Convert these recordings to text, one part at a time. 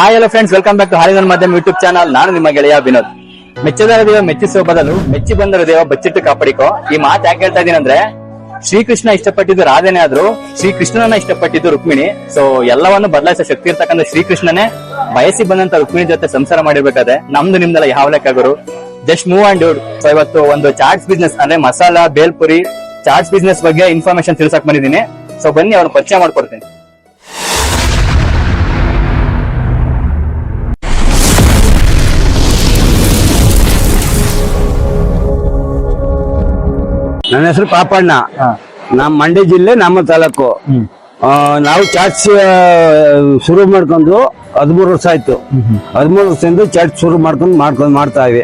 Hi hello friends, welcome back to ಹಾಲಿನ ಮಾಧ್ಯಮ YouTube channel. ನಾನು ನಿಮ್ಮ ಗೆಳೆಯ ವಿನೋದ್. ಮೆಚ್ಚದ ಹೃದಯ ಮೆಚ್ಚಿಸುವ ಬದಲು ಮೆಚ್ಚಿ ಬಂದ ಹೃದಯ ಬಚ್ಚಿಟ್ಟು ಕಾಪಾಡಿಕೋ. ಈ ಮಾತು ಯಾಕೆ ಹೇಳ್ತಾ ಇದೀನಿ ಅಂದ್ರೆ, ಶ್ರೀಕೃಷ್ಣ ಇಷ್ಟಪಟ್ಟಿದ್ದು ರಾಧೆನೇ ಆದ್ರೂ ಶ್ರೀಕೃಷ್ಣನ ಇಷ್ಟಪಟ್ಟಿದ್ದು ರುಕ್ಮಿಣಿ. ಸೊ ಎಲ್ಲವನ್ನು ಬದಲಾಯಿಸೋ ಶಕ್ತಿ ಇರ್ತಕ್ಕಂಥ ಶ್ರೀಕೃಷ್ಣನೇ ಬಯಸಿ ಬಂದಂತ ರುಕ್ಮಿಣಿ ಜೊತೆ ಸಂಸಾರ ಮಾಡಿರ್ಬೇಕಾದ್ರೆ ನಮ್ದು ನಿಮ್ದೆಲ್ಲ ಯಾವ ಲೆಕ್ಕಾಗರು. Just move and dude. So ಇವತ್ತು ಒಂದು ಚಾಟ್ಸ್ ಬಿಸ್ನೆಸ್ ಅಂದ್ರೆ ಮಸಾಲಾ ಬೇಲ್ಪುರಿ ಚಾಟ್ಸ್ ಬಿಸ್ನೆಸ್ ಬಗ್ಗೆ ಇನ್ಫಾರ್ಮೇಶನ್ ತಿಳ್ಸಕ್ ಬಂದಿದ್ದೀನಿ. ಸೊ ಬನ್ನಿ ಅವ್ರನ್ನ ಪರಿಚಯ ಮಾಡ್ಕೊಡ್ತೀನಿ. ನನ್ನ ಹೆಸರು ಪಾಪಣ್ಣ. ನಮ್ಮ ಮಂಡ್ಯ ಜಿಲ್ಲೆ, ನಮ್ಮ ತಾಲೂಕು. ನಾವು ಚಾಟ್ಸ್ ಶುರು ಮಾಡ್ಕೊಂಡು 13 ವರ್ಷ ಆಯ್ತು. 13 ವರ್ಷದಿಂದ ಚಾಟ್ ಶುರು ಮಾಡ್ಕೊಂಡು ಮಾಡ್ತಾ ಇವೆ.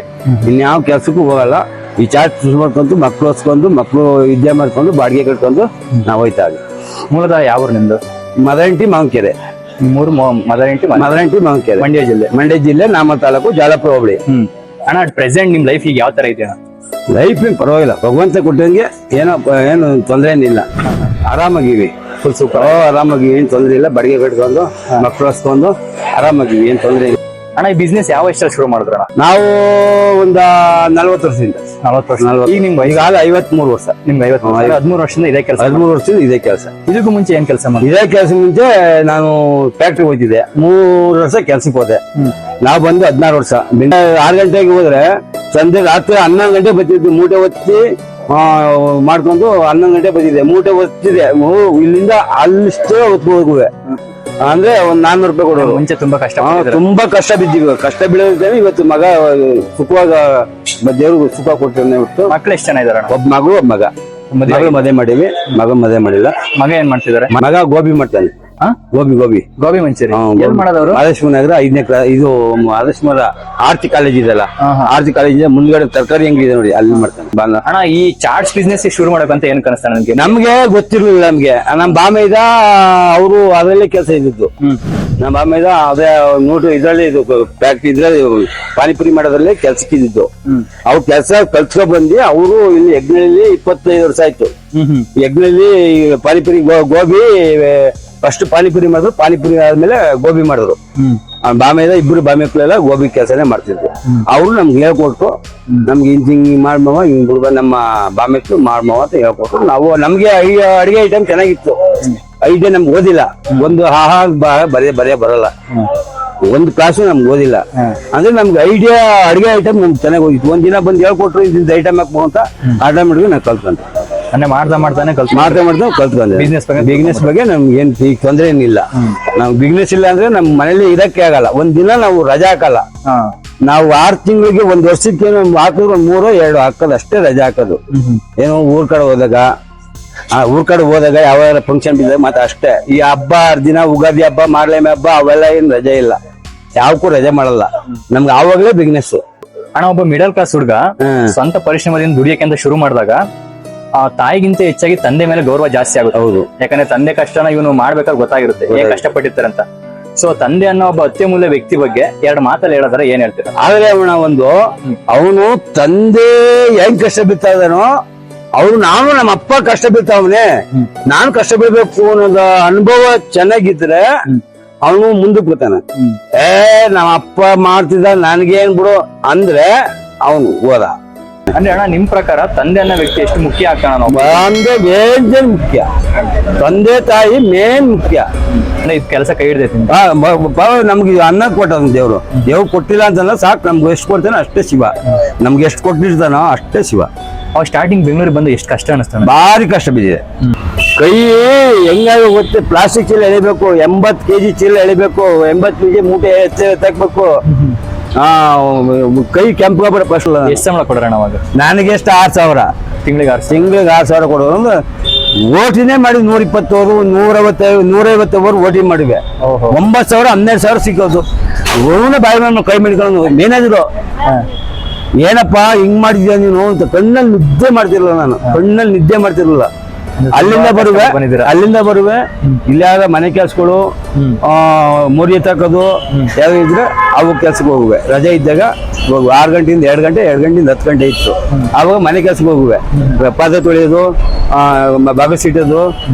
ಇನ್ಯಾವ ಕೆಲ್ಸಕ್ಕೂ ಹೋಗಲ್ಲ. ಈ ಚಾಟ್ ಶುರು ಮಾಡ್ಕೊಂಡು ಮಕ್ಳು ಹೊಸ್ಕೊಂಡು ಮಕ್ಳು ವಿದ್ಯೆ ಮಾಡ್ಕೊಂಡು ಬಾಡಿಗೆ ಕಟ್ಕೊಂಡು ನಾವು ಹೋಯ್ತಾ ಇದ್ವಿ. ಮೂಲದ ಯಾವ ನಿಮ್ದು? ಮದರಂಟಿ ಮಾವಂಕೆರೆ. ಮದರಂಟಿ ಮಾವಂಕೆರೆ, ಮಂಡ್ಯ ಜಿಲ್ಲೆ, ನಮ್ಮ ತಾಲೂಕು, ಜಾಲಪುರ ಹೋಬಳಿ. ಅಣ್ಣ, ಪ್ರೆಸೆಂಟ್ ನಿಮ್ ಲೈಫ್ ಈಗ ಯಾವ ತರ ಇದೆ? ಲೈಫ್ ಪರವಾಗಿಲ್ಲ, ಭಗವಂತ ಕೊಟ್ಟಂಗೆ ಏನು ತೊಂದರೆ ಏನಿಲ್ಲ. ಆರಾಮಾಗಿವಿ, ಫುಲ್ ಸೂಪರ್. ಆರಾಮಾಗಿ ಏನ್ ತೊಂದರೆ ಇಲ್ಲ. ಬಾಡಿಗೆ ಕಟ್ಕೊಂಡು ಮಕ್ಳು ಹಸ್ಕೊಂಡು ಆರಾಮಾಗಿವಿ, ಏನ್ ತೊಂದರೆ ಇಲ್ಲ. ಅಣ್ಣ, ಈ ಬಿಸ್ನೆಸ್ ಯಾವ ವಯಸ್ಸಲ್ಲಿ ಶುರು ಮಾಡಿದ್ರಣ? ನಾವು ಒಂದ 40 ವರ್ಷದಿಂದ. 40 ವರ್ಷ. ಈಗ ನಿಮ್ಗೆ ಈಗ 53 ವರ್ಷ. ನಿಮ್ಗೆ 13 ವರ್ಷದಿಂದ ಇದೇ ಕೆಲಸ? 13 ವರ್ಷದಿಂದ ಇದೇ ಕೆಲಸ. ಇದಕ್ಕೂ ಮುಂಚೆ ಏನ್ ಕೆಲಸ ಮಾಡಿ? ಇದೇ ಕೆಲಸ ಮುಂಚೆ ನಾನು ಫ್ಯಾಕ್ಟ್ರಿ ಹೋಗ್ತಿದ್ದೆ. 3 ವರ್ಷ ಕೆಲ್ಸಕ್ಕೆ ಹೋದೆ. ನಾವು ಬಂದು 16 ವರ್ಷ. 6 ಗಂಟೆಗೆ ಹೋದ್ರೆ ಸಂಜೆ ರಾತ್ರಿ 11 ಗಂಟೆ ಬರ್ತಿದ್ವಿ. ಮೂಟೆ ಒತ್ತಿ ಮಾಡ್ಕೊಂಡು 11 ಗಂಟೆ ಬರ್ತಿದ್ದೆ. ಮೂಟೆ ಒತ್ತಿದೆ ಇಲ್ಲಿಂದ ಅಲ್ಲಿಷ್ಟೇ ಹೊತ್ತು ಹೋಗುವೆ. ಅಂದ್ರೆ ಒಂದ್ 400 ರೂಪಾಯಿ ಕೊಡೋದು. ಮುಂಚೆ ತುಂಬಾ ಕಷ್ಟ ಬಿದ್ದೀವಿ. ಕಷ್ಟ ಬೀಳೋದೇನೆ ಇವತ್ತು ಮಗ ಸುಖವಾಗ ದೇವ್ರಿಗೆ ಸುಖ ಕೊಟ್ಟಿರ್ತಾನೆ. ಇವತ್ತು ಮಕ್ಳು ಎಷ್ಟು ಜನ ಇದಾರೆ? ಒಬ್ಬ ಮಗು, ಒಬ್ಬ ಮಗ. ಮಗಳು ಮದುವೆ ಮಾಡಿವಿ, ಮಗ ಮದುವೆ ಮಾಡಿಲ್ಲ. ಮಗ ಏನ್ ಮಾಡ್ತಿದಾರೆ? ಮಗ ಗೋಬಿ ಮಾಡ್ತಾನೆ. ಗೋಬಿ ಮಂಚೂರಿ. ಏನ್ ಮಾಡೋದವ್ರು? ಆದರ್ಶ ನಗರ 5ನೇ ಕ್ಲಾಸ್. ಇದು ಆದರ್ಶ ಆರ್ತಿ ಕಾಲೇಜ್ ಇದೆಲ್ಲ, ಆರ್ತಿ ಕಾಲೇಜ್ ಮುಂದ್ಗಡೆ ತರಕಾರಿ ಅಂಗಡಿ ಇದೆ ನೋಡಿ, ಅಲ್ಲಿ ಮಾಡ್ತಾನೆ. ಅಣ್ಣ, ಈ ಚಾಟ್ಸ್ ಬಿಸ್ನೆಸ್ ಶುರು ಮಾಡಬೇಕಂತ ಏನ್ ಕನಸ್ತಾನೆ ನಮ್ಗೆ? ನಮ್ಗೆ ಗೊತ್ತಿರ್ಲಿಲ್ಲ. ನಮ್ಗೆ ನಮ್ಮ ಬಾಮೈದ ಅವರು ಅದರಲ್ಲೇ ಕೆಲಸ ಇದ್ದಿದ್ದು. ನಮ್ಮ ಬಾಮೈದ ಅದೇ ನೋಟು ಇದ್ರಲ್ಲಿ ಇದು ಫ್ಯಾಕ್ಟ್ರಿ ಇದ್ರಲ್ಲಿ ಪಾನಿಪುರಿ ಮಾಡೋದ್ರಲ್ಲೇ ಕೆಲ್ಸಕ್ಕಿದ್ದು. ಅವ್ರು ಕೆಲಸ ಕಲ್ತ್ಕೊಂಡ್ ಬಂದು ಅವರು ಇಲ್ಲಿ ಯಜ್ಞಳ್ಳಿ 25 ವರ್ಷ ಆಯ್ತು. ಯಜ್ಞಳ್ಳಿ ಪಾನಿಪುರಿ ಗೋಬಿ ಫಸ್ಟ್ ಪಾನಿಪುರಿ ಮಾಡಿದ್ರು. ಪಾನಿಪುರಿ ಆದ್ಮೇಲೆ ಗೋಬಿ ಮಾಡಿದ್ರು. ಬಾಮೈದ ಇಬ್ರು ಬಾಮೈಕ್ಳೆಲ್ಲ ಗೋಬಿ ಕೆಲಸನೇ ಮಾಡ್ತಿದ್ರು. ಅವ್ರು ನಮ್ಗೆ ಹೇಳ್ಕೊಟ್ರು, ನಮ್ಗೆ ಹಿಂಗ್ ಮಾಡ್ಮವ, ಹಿಂಗ್ ಬಿಡ್ಬ ನಮ್ಮ ಬಾಮೈಕ್ಳು ಮಾಡ್ಮವ ಅಂತ ಹೇಳ್ಕೊಟ್ರು. ನಾವು ನಮ್ಗೆ ಅಡಿಗೆ ಐಟಮ್ ಚೆನ್ನಾಗಿತ್ತು. ಐಡಿಯಾ ನಮ್ಗೆ ಓದಿಲ್ಲ. ಒಂದು ಬರೇ ಬರಲ್ಲ. ಒಂದು ಕ್ಲಾಸು ನಮ್ಗೆ ಓದಿಲ್ಲ. ಅಂದ್ರೆ ನಮ್ಗೆ ಐಡಿಯಾ ಅಡಿಗೆ ಐಟಮ್ ನಮ್ಗೆ ಚೆನ್ನಾಗಿ ಹೋಗಿತ್ತು. ಒಂದ್ ದಿನ ಬಂದು ಹೇಳ್ಕೊಟ್ರು, ಇದ್ ಐಟಮ್ ಹಾಕ್ಬೋ ಅಂತ ಆಟೋಮೆಟಿಕ್ ನಾವು ಕಲ್ತ್ಕೊಂತ ಮಾಡ್ತಾನೆ ಕಲ್ತ್ಕೊಂಡೆ. ಬಿಸ್ನೆಸ್ ಬಗ್ಗೆ ನಮ್ಗೆ ಏನ್ ಈಗ ತೊಂದ್ರೆ ಏನಿಲ್ಲ. ನಾವು ಬಿಸ್ನೆಸ್ ಇಲ್ಲ ಅಂದ್ರೆ ನಮ್ ಮನೇಲಿ ಇರಕ್ಕೆ ಆಗಲ್ಲ. ಒಂದ್ ದಿನ ನಾವು ರಜಾ ಹಾಕಲ್ಲ. ನಾವು 6 ತಿಂಗಳಿಗೆ 1 ವರ್ಷಕ್ಕೆ ಹಾಕಿದ್ರೆ 3-2 ಹಾಕೋದು ಅಷ್ಟೇ ರಜಾ ಹಾಕೋದು. ಏನೋ ಊರ್ ಕಡೆ ಹೋದಾಗ ಯಾವ ಫಂಕ್ಷನ್ ಬಿದ್ದಾಗ ಮತ್ತೆ ಅಷ್ಟೇ. ಈ ಹಬ್ಬ ದಿನ ಉಗಾದಿ ಹಬ್ಬ, ಮಾರ್ಲೆಮೆ ಹಬ್ಬ ಅವೆಲ್ಲ ಏನ್ ರಜೆ ಇಲ್ಲ. ಯಾವಕ್ಕೂ ರಜೆ ಮಾಡಲ್ಲ. ನಮ್ಗೆ ಆವಾಗಲೇ ಬಿಸ್ನೆಸ್. ಅಣ್ಣ, ಒಬ್ಬ ಮಿಡಲ್ ಕ್ಲಾಸ್ ಹುಡುಗ ಸ್ವಂತ ಪರಿಶ್ರಮದಿಂದ ದುಡಿಯಕ್ಕೆ ಅಂತ ಶುರು ಮಾಡಿದಾಗ ಆ ತಾಯಿಗಿಂತ ಹೆಚ್ಚಾಗಿ ತಂದೆ ಮೇಲೆ ಗೌರವ ಜಾಸ್ತಿ ಆಗುತ್ತೆ. ಹೌದು, ಯಾಕಂದ್ರೆ ತಂದೆ ಕಷ್ಟನ ಇವನು ಮಾಡ್ಬೇಕಾದ್ರೆ ಗೊತ್ತಾಗಿರುತ್ತೆ, ಹೇಗೆ ಕಷ್ಟಪಟ್ಟಿರ್ತಾರಂತ. ಸೊ ತಂದೆ ಅನ್ನೋ ಒಬ್ಬ ಅತ್ಯಮೂಲ್ಯ ವ್ಯಕ್ತಿ ಬಗ್ಗೆ 2 ಮಾತಲ್ಲಿ ಹೇಳೋದಾರೆ ಏನ್ ಹೇಳ್ತೀರಾ? ಆದ್ರೆ ಅವನು ತಂದೆ ಹೆಂಗ್ ಕಷ್ಟ ಬೀಳ್ತಾ ಇದ್ದಾನೋ ನಾನು ನಮ್ಮ ಅಪ್ಪ ಕಷ್ಟ ಬೀಳ್ತಾವನೆ, ನಾನು ಕಷ್ಟ ಬೀಳ್ಬೇಕು ಅನ್ನೋದ ಅನುಭವ ಚೆನ್ನಾಗಿದ್ರೆ ಅವನು ಮುಂದಕ್ಕೆ ಬರ್ತಾನೆ. ನಮ್ಮ ಅಪ್ಪ ಮಾಡ್ತಿದ್ದ ನನ್ಗೇನ್ ಬಿಡು ಅಂದ್ರೆ ಅವನು ಹೋದ. ಅಂದ್ರೆ ಅಣ್ಣ, ನಿಮ್ ಪ್ರಕಾರ ತಂದೆ ಅನ್ನೋ ವ್ಯಕ್ತಿ ಎಷ್ಟು ಮುಖ್ಯ ಆಗ್ತಾನ? ಅಂದ್ರೆ ಮೇನ್ ಮುಖ್ಯ. ತಂದೆ ತಾಯಿ ಮೇನ್ ಮುಖ್ಯ. ಕೆಲಸ ಕೈ ಹಿಡ್ದೈತಿ. ನಮ್ಗೆ ಅನ್ನ ಕೊಟ್ಟದ ದೇವ್ರು ಕೊಟ್ಟಿಲ್ಲ ಅಂತಂದ್ರೆ ಸಾಕು. ನಮ್ಗೆ ಎಷ್ಟು ಕೊಡ್ತಾನೋ ಅಷ್ಟೇ ಶಿವ. ನಮ್ಗೆ ಎಷ್ಟು ಕೊಟ್ಟಿರ್ತಾನೋ ಅಷ್ಟೇ ಶಿವ. ಸ್ಟಾರ್ಟಿಂಗ್ ಬೆಂಗಳೂರಿಗೆ ಬಂದು ಎಷ್ಟು ಕಷ್ಟ ಅನಿಸ್ತಾನೆ? ಭಾರಿ ಕಷ್ಟ ಬಿದ್ದಿದೆ. ಕೈ ಹೆಂಗಾಗಿ ಗೊತ್ತೆ, ಪ್ಲಾಸ್ಟಿಕ್ ಚೀಲ ಎಳಿಬೇಕು, 80 kg ಚೀಲ ಎಳಿಬೇಕು, 80 kg ಮೂಟೆ ತೆಗ್ಬೇಕು. ಕೈ ಕೆಂಪು ಗೊಬ್ಬರ ಫಸ್ಟ್. ಎಷ್ಟು ಸಂಬಳ ಕೊಡೋಣ ಅವಾಗ? ನನಗೆ ಎಷ್ಟು 6,000 ತಿಂಗಳಿಗೆ 6,000 ಕೊಡೋರು. ಅಂದ್ರೆ ಓಟಿನೇ ಮಾಡಿ 120 150 ಓಟಿ ಮಾಡಿವೆ. 9,000 12,000 ಸಿಕ್ಕೋದು. ಬಾಯಿ ಮೇಲೆ ಕೈ ಮಾಡಿಕೊಂಡು ಮೇನೇಜರು ಏನಪ್ಪಾ ಹಿಂಗ್ ಮಾಡಿದ್ಯಾ ನೀನು ಅಂತ ಕಣ್ಣಲ್ಲಿ ನಿದ್ದೆ ಮಾಡ್ತಿರ್ಲಿಲ್ಲ. ನಾನು ಕಣ್ಣಲ್ಲಿ ನಿದ್ದೆ ಮಾಡ್ತಿರ್ಲಿಲ್ಲ. ಅಲ್ಲಿಂದ ಬರುವೆ ಇಲ್ಲಾದ ಮನೆ ಕೆಲ್ಸಗಳು, ಮುರಿ ಎತ್ತಾಕೋದು ಯಾವ ಇದ್ರೆ ಅವು ಕೆಲ್ಸಕ್ಕೆ ಹೋಗುವೆ. ರಜೆ ಇದ್ದಾಗ ಹೋಗುವೆ. 6 ಗಂಟೆಯಿಂದ 2 ಗಂಟೆ, 2 ಗಂಟೆಯಿಂದ 10 ಗಂಟೆ ಇತ್ತು. ಆವಾಗ ಮನೆ ಕೆಲ್ಸಕ್ಕೆ ಹೋಗುವೆ. ಪಾತ್ರೆ ತೊಳೆಯೋದು, ಬಾಗಸ್ ಇಟ್ಟೋದು,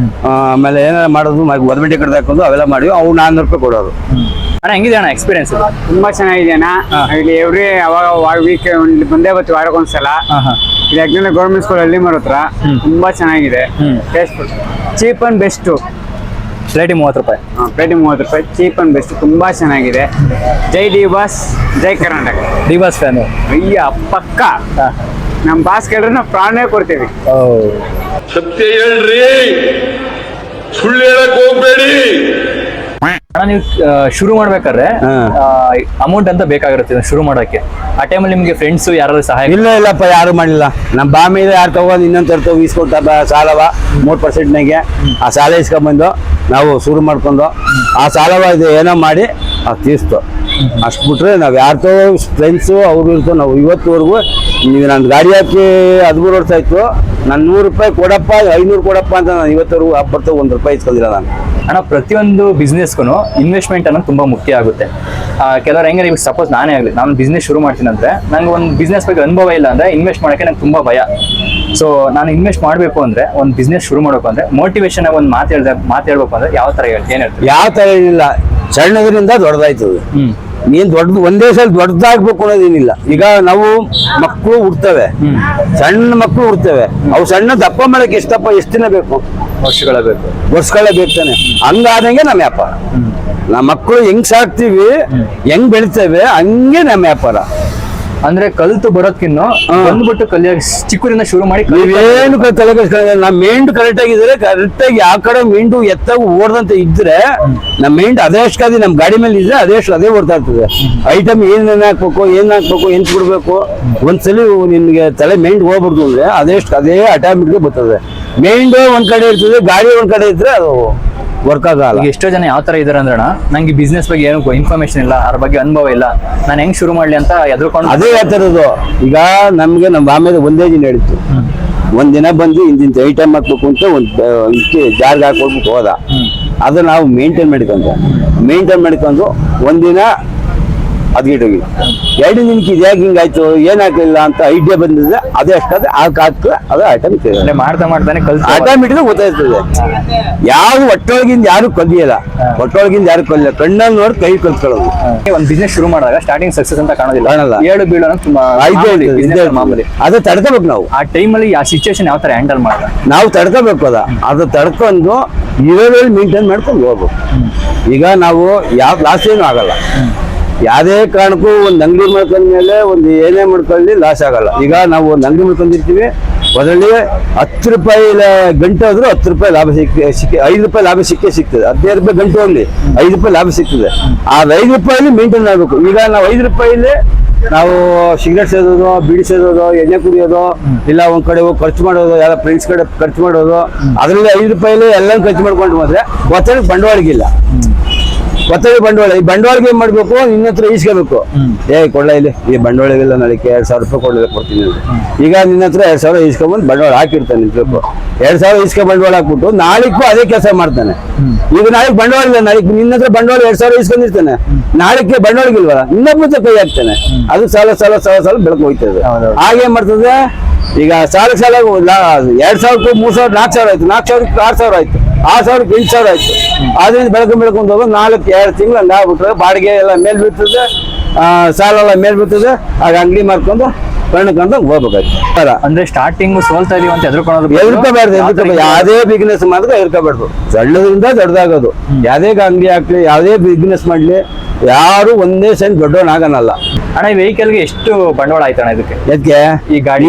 ಆಮೇಲೆ ಏನಾರ ಮಾಡೋದು, ಒದಮೆಂಟೆ ಕಡ್ದು ಹಾಕೋದು ಅವೆಲ್ಲ ಮಾಡಿ ಅವು 400 ರೂಪಾಯಿ ಕೊಡೋರು. ಅಣ್ಣ ಹೆಂಗಿದೆ ಅಣ್ಣ ಎಕ್ಸ್ಪೀರಿಯನ್ಸ್ ಇದು? ತುಂಬಾ ಚೆನ್ನಾಗಿದೆ ಅಣ್ಣ. ಇಲ್ಲಿ ಎವ್ರಿ ಅವಾಗ ವೀಕ್ ಬಂದೇ ಬತ್ತು ವಾರಕ್ಕೊಂದ್ಸಲ. ಇದು ಯಾಕಂದ್ರೆ ಗೌರ್ಮೆಂಟ್ ಸ್ಕೂಲ್ ಹಳ್ಳಿ ಮರ ಹತ್ರ ತುಂಬಾ ಚೆನ್ನಾಗಿದೆ. Tasteful, cheap and best. ಪ್ಲೇಟಿಗೆ 30 ರೂಪಾಯಿ. ಪ್ಲೇಟಿಗೆ 30 ರೂಪಾಯಿ, ಚೀಪ್ ಅಂಡ್ ಬೆಸ್ಟ್, ತುಂಬಾ ಚೆನ್ನಾಗಿದೆ. ಜೈ ಡಿ ಬಾಸ್, ಜೈ ಕರ್ನಾಟಕ. D boss fan. ಅಯ್ಯ ಪಕ್ಕ ನಮ್ ಬಾಸ್ ಕೇಳಿದ್ರೆ ನಾವು ಪ್ರಾಣನೇ ಕೊಡ್ತೀವಿ. ಸತ್ಯ ಹೇಳ್ರಿ, ಸುಳ್ಳು ಹೇಳಕ್ ಹೋಗ್ಬೇಡಿ. ಅಣ್ಣ ನೀವು ಶುರು ಮಾಡ್ಬೇಕಾದ್ರೆ ಅಮೌಂಟ್ ಅಂತ ಬೇಕಾಗಿರುತ್ತೆ ಇದನ್ನ ಶುರು ಮಾಡೋಕೆ. ಆ ಟೈಮಲ್ಲಿ ನಿಮ್ಗೆ ಫ್ರೆಂಡ್ಸ್ ಯಾರು ಸಹಾಯ? ಇಲ್ಲಪ್ಪ, ಯಾರು ಮಾಡಿಲ್ಲ. ನಮ್ಮ ಬಾಮಿ ಯಾರು ತಗೊಂಡು ಇನ್ನೊಂದು ತರ್ತವೆ ಇಸ್ಕೊಡ್ತಾ ಸಾಲವ 3%ನಾಗೆ ಆ ಸಾಲ ಇಸ್ಕೊಂಡ್ಬಂದು ನಾವು ಶುರು ಮಾಡ್ಕೊಂಡು ಆ ಸಾಲವ ಇದು ಏನೋ ಮಾಡಿ ಅದು ತೀರ್ಸ್ತು. ಅಷ್ಟು ಬಿಟ್ರೆ ನಾವು ಯಾರ್ತೋ ಫ್ರೆಂಡ್ಸು ಅವ್ರು ಇರ್ತೋ ನಾವು ಇವತ್ತುವರೆಗೂ. ನೀವು ನನ್ನ ಗಾಡಿ ಹಾಕಿ 13 ವರ್ಷ ಆಯ್ತು. ನಾನು 100 ರೂಪಾಯಿ ಕೊಡಪ್ಪ, 500 ಕೊಡಪ್ಪ ಅಂತ ನಾನು ಇವತ್ತವರೆಗೂ ಬರ್ತಾ 1 ರೂಪಾಯಿ ಇಸ್ಕೊಂಡಿಲ್ಲ ನಾನು. ಅಣ್ಣ ಪ್ರತಿಯೊಂದು ಬಿಸ್ನೆಸ್ಗೂ ಇನ್ವೆಸ್ಟ್ಮೆಂಟ್ ಅನ್ನೋದು ತುಂಬಾ ಮುಖ್ಯ ಆಗುತ್ತೆ. ಕೆಲವರು ಹೆಂಗೆ, ಈಗ ಸಪೋಸ್ ನಾನೇ ಆಗಲಿ, ನಾನು ಬಿಸ್ನೆಸ್ ಶುರು ಮಾಡ್ತೀನಿ ಅಂದ್ರೆ ನಂಗೆ ಒಂದು ಬಿಸ್ನೆಸ್ ಬಗ್ಗೆ ಅನುಭವ ಇಲ್ಲ ಅಂದ್ರೆ ಇನ್ವೆಸ್ಟ್ ಮಾಡೋಕ್ಕೆ ನಂಗೆ ತುಂಬಾ ಭಯ. ಸೊ ನಾನು ಇನ್ವೆಸ್ಟ್ ಮಾಡಬೇಕು ಅಂದ್ರೆ ಒಂದು ಬಿಸ್ನೆಸ್ ಶುರು ಮಾಡಬೇಕು ಅಂದ್ರೆ ಮೋಟಿವೇಶನ್ ಆಗಿ ಒಂದು ಮಾತಾಡ್ಬೇಕು ಅಂದ್ರೆ ಯಾವ ತರ ಏನ್ ಹೇಳ್ತೀವಿ? ಯಾವ ತರ ಏನಿಲ್ಲ, ಸಣ್ಣದ್ರಿಂದ ದೊಡ್ಡದಾಯ್ತದೆ. ನೀನ್ ದೊಡ್ಡದು ಒಂದೇ ಸಲ ದೊಡ್ಡದಾಗ್ಬೇಕು ಅನ್ನೋದೇನಿಲ್ಲ. ಈಗ ನಾವು ಮಕ್ಕಳು ಹುಡ್ತವೆ, ಸಣ್ಣ ಮಕ್ಕಳು ಹುಡ್ತವೆ. ಅವು ಸಣ್ಣ ದಪ್ಪ ಮಾಡಕ್ಕೆ ಎಷ್ಟು ದಿನ ಬೇಕು? ವರ್ಷಗಳೇ ಬೇಕು ತಾನೆ. ಹಂಗಾದಂಗೆ ನಮ್ಮ ವ್ಯಾಪಾರ. ನಮ್ಮ ಮಕ್ಕಳು ಹೆಂಗ್ ಸಾಕ್ತಿವಿ, ಹೆಂಗ್ ಬೆಳಿತೇವೆ, ಹಂಗೆ ನಮ್ಮ ವ್ಯಾಪಾರ. ಅಂದ್ರೆ ಕಲ್ತು ಬರೋದ್ಕಿನ್ನ ಬಂದ್ಬಿಟ್ಟು ಚಿಕ್ಕೂರಿಂದ ಶುರು ಮಾಡಿ ನೀವೇನು ನಮ್ಮ ಮೇಂಡು ಕರೆಕ್ಟ್ ಆಗಿದ್ರೆ, ಕರೆಕ್ಟ್ ಆಗಿ ಯಾವ ಕಡೆ ಮೇಂಡು ಎತ್ತಾಗ ಓಡ್ದಂತ ಇದ್ರೆ ನಮ್ಮ ಮೇಂಡು ಅದೆಷ್ಟಾಗಿ ನಮ್ ಗಾಡಿ ಮೇಲೆ ಇದ್ರೆ ಅದೇ ಓಡ್ತಾ ಇರ್ತದೆ. ಐಟಮ್ ಏನ್ ಹಾಕ್ಬೇಕು, ಏನ್ ಕೊಡ್ಬೇಕು, ಒಂದ್ಸಲಿ ನಿನ್ಗೆ ತಲೆ ಮೇಂಡ್ ಹೋಗ್ಬಾರ್ದು ಅಂದ್ರೆ ಅದೇ ಆಟೋಮೆಟಿಕ್ ಬರ್ತದೆ. ಮೇಂಡು ಒಂದ್ ಕಡೆ ಇರ್ತದೆ, ಗಾಡಿ ಒಂದ್ ಕಡೆ ಇದ್ರೆ ಅದು ವರ್ಕ್ ಆಗಲ್ಲ. ಈಗ ಎಷ್ಟೋ ಜನ ಯಾವ ತರ ಇದಾರೆ ಅಂದ್ರಣ, ನಂಗೆ ಬಿಸ್ನೆಸ್ ಬಗ್ಗೆ ಏನು ಇನ್ಫಾರ್ಮೇಶನ್ ಇಲ್ಲ, ಅದ್ರ ಬಗ್ಗೆ ಅನುಭವ ಇಲ್ಲ, ನಾನು ಹೆಂಗ್ ಶುರು ಮಾಡ್ಲಿ ಅಂತ ಎದ್ರುಕೊಂಡು ಅದೇ ಹೇಳ್ತಿರೋದು. ಈಗ ನಮ್ಗೆ ನಮ್ಮ ಆಮೇಲೆ ಒಂದೇ ದಿನ ಹೇಳಿತ್ತು, ಒಂದಿನ ಬಂದು ಇಂತಿಂತ ಐಟಮ್ ಹಾಕ್ಬೇಕು ಅಂತ ಒಂದು ಜಾರ್ಗೆ ಹಾಕೊಡ್ಬಿಟ್ಟು ಹೋದ. ಅದು ನಾವು ಮೇಂಟೈನ್ ಮಾಡ್ಕೊಂಡು ಒಂದಿನ ಅದ್ಗಿಟ್ಟೋಗಿ 2 ದಿನಕ್ಕೆ ಇದ್ಯಾಕೆ ಹಿಂಗಾಯ್ತು, ಏನ್ ಹಾಕಿಲ್ಲ ಅಂತ ಐಡಿಯಾ ಬಂದಿದೆ. ಅದೇ ಅಷ್ಟಾದ್ರೆ ಅದು ಐಟಮ್ ಮಾಡ್ತಾನೆ ಕಲ್ತು ಆಟೋಮೆಟಿಕ್ ಗೊತ್ತಾಯ್ತದೆ. ಯಾವ ಒಟ್ಟೊಳಗಿಂದ ಯಾರು ಕಲಿಯಲ್ಲ, ಕಣ್ಣಲ್ಲಿ ನೋಡಿ ಕೈ ಕಲ್ತ್ಕೊಳ್ಳೋದು. ಒಂದು ಬಿಸ್ನೆಸ್ ಶುರು ಮಾಡಿದಾಗ ಸ್ಟಾರ್ಟಿಂಗ್ ಸಕ್ಸಸ್ ಅಂತ ಕಾಣೋದಿಲ್ಲ, ಏಳು ಬೀಳೋ ಮಾಮೂಲಿ. ಅದು ತಡ್ಕೋಬೇಕು ನಾವು. ಆ ಟೈಮಲ್ಲಿ ಆ ಸಿಚುವೇಶನ್ ಯಾವ ತರ ಹ್ಯಾಂಡಲ್ ಮಾಡಿದ ನಾವು ತಡ್ಕೋಬೇಕು. ಅದು ತಡ್ಕೊಂಡು ಇರೋದ್ರಲ್ಲಿ ಮೇಂಟೈನ್ ಮಾಡ್ಕೊಂಡು ಹೋಗ್ಬೇಕು. ಈಗ ನಾವು ಯಾವ ಲಾಸ್ ಏನು ಆಗಲ್ಲ. ಯಾವುದೇ ಕಾರಣಕ್ಕೂ ಒಂದು ಅಂಗಡಿ ಮಾಡ್ಕೊಂಡ್ಮೇಲೆ ಒಂದು ಏನೇ ಮಾಡ್ಕೊಳ್ಳಿ ಲಾಸ್ ಆಗಲ್ಲ. ಈಗ ನಾವು ಒಂದು ಅಂಗಡಿ ಮಾಡ್ಕೊಂಡಿರ್ತೀವಿ, ಅದರಲ್ಲಿ 10 ರೂಪಾಯಿ ಗಂಟೆ ಹೋದ್ರು 10 ರೂಪಾಯಿ ಲಾಭ ಸಿಕ್ಕಿ 5 ರೂಪಾಯಿ ಲಾಭ ಸಿಗ್ತದೆ. 15 ರೂಪಾಯಿ ಗಂಟೆ ಹೋಗ್ಲಿ 5 ರೂಪಾಯಿ ಲಾಭ ಸಿಗ್ತದೆ. ಆ 5 ರೂಪಾಯಲ್ಲಿ ಮೇಂಟೈನ್ ಮಾಡಬೇಕು. ಈಗ ನಾವು 5 ರೂಪಾಯಿಲಿ ನಾವು ಸಿಗರೇಟ್ ಸೇದೋದು, ಬೀಡಿ ಸೇದೋದು, ಎಣ್ಣೆ ಕುಡಿಯೋದು, ಇಲ್ಲ ಒಂದ್ ಕಡೆ ಹೋಗಿ ಖರ್ಚು ಮಾಡೋದು, ಎಲ್ಲ ಫ್ರೆಂಡ್ಸ್ ಕಡೆ ಖರ್ಚು ಮಾಡೋದು, ಅದರಲ್ಲಿ 5 ರೂಪಾಯಿಲಿ ಎಲ್ಲ ಖರ್ಚು ಮಾಡ್ಕೊಂಡು ಬಂದ್ರೆ ಒತ್ತಡಕ್ಕೆ ಬಂಡವಾಳಗಿಲ್ಲ. ಈ ಬಂಡವಾಳಗೆ ಏನ್ ಮಾಡ್ಬೇಕು, ನಿನ್ನ ಹತ್ರ ಈಸ್ಕೋಬೇಕು. ಕೊಡ್ಲ ಇಲ್ಲಿ ಈ ಬಂಡವಾಳಗಿಲ್ಲ, ನಾಳೆ 2,000 ರೂಪಾಯಿ ಕೊಡ್ತೀನಿ. ಈಗ ನಿನ್ನ ಹತ್ರ 2,000 ಈಸ್ಕೊಂಡ್ಬಂದು ಬಂಡವಾಳ ಹಾಕಿರ್ತಾನೆ. ನಿಂತ್ಬೇಕು 2,000 ಈಸ್ಕೊ ಬಂಡವಾಳ ಹಾಕ್ಬಿಟ್ಟು ನಾಳೆಗೂ ಅದೇ ಕೆಲಸ ಮಾಡ್ತಾನೆ. ಈಗ ನಾಳೆಗೆ ಬಂಡವಾಳ ಇಲ್ಲ, ನಾಳೆ ನಿನ್ನ ಹತ್ರ ಬಂಡವಾಳ 2,000 ಈಸ್ಕೊಂಡಿರ್ತಾನೆ, ನಾಳೆಗೆ ಬಂಡವಾಳಗಿಲ್ವಲ್ಲ, ಇನ್ನೊಬ್ಬ ಕೈ ಹಾಕ್ತಾನೆ. ಅದು ಸಾಲ ಬೆಳಕು ಹೋಯ್ತದೆ. ಹಾಗೇನ್ ಮಾಡ್ತದೆ, ಈಗ ಸಾಲ 2,000ಕ್ಕೂ 3,000 4,000 ಆಯ್ತು, 4,000ಕ್ಕೆ 6,000 ಆಯ್ತು, 6,000ಕ್ಕೆ 8,000 ಆಯ್ತು. ಅದರಿಂದ ಬೆಳ್ಕೊಂಡು ಹೋಗೋದು 4-2 ತಿಂಗಳು ಹಂಗ ಆಗ್ಬಿಟ್ರೆ ಬಾಡಿಗೆ ಎಲ್ಲ ಮೇಲ್ ಬೀಳ್ತದೆ, ಸಾಲ ಎಲ್ಲ ಮೇಲ್ ಬೀಳ್ತದೆ. ಆಗ ಅಂಗಡಿ ಮಾಡ್ಕೊಂಡು ಕಣ್ಕೊಂಡ ಹೋಗ್ಬೇಕಾಯ್ತು. ಅಂದ್ರೆ ಸ್ಟಾರ್ಟಿಂಗ್ ಸೋಲ್ತಾ ಇದೀವಿ ಅಂತ ಎದುರ್ಕೋಬಾರ್ದು. ಯಾವ್ದೇ ಬಿಸ್ನೆಸ್ ಮಾಡಿದ್ರೆ ಎದುರ್ಕೋಬಾರ್ದು. ಸಣ್ಣದ್ರಿಂದ ದೊಡ್ಡದಾಗೋದು. ಯಾವ್ದೇ ಅಂಗಡಿ ಹಾಕ್ಲಿ, ಯಾವ್ದೇ ಬಿಸ್ನೆಸ್ ಮಾಡ್ಲಿ, ಯಾರು ಒಂದೇ ಸೆಂಟ್ ದೊಡ್ಡವನಾಗನಲ್ಲ. ಅಣ್ಣ ಈ ವೆಹಿಕಲ್ಗೆ ಎಷ್ಟು ಬಂಡವಾಳ ಆಯ್ತಣ್ಣ ಇದಕ್ಕೆ? ಈ ಗಾಡಿ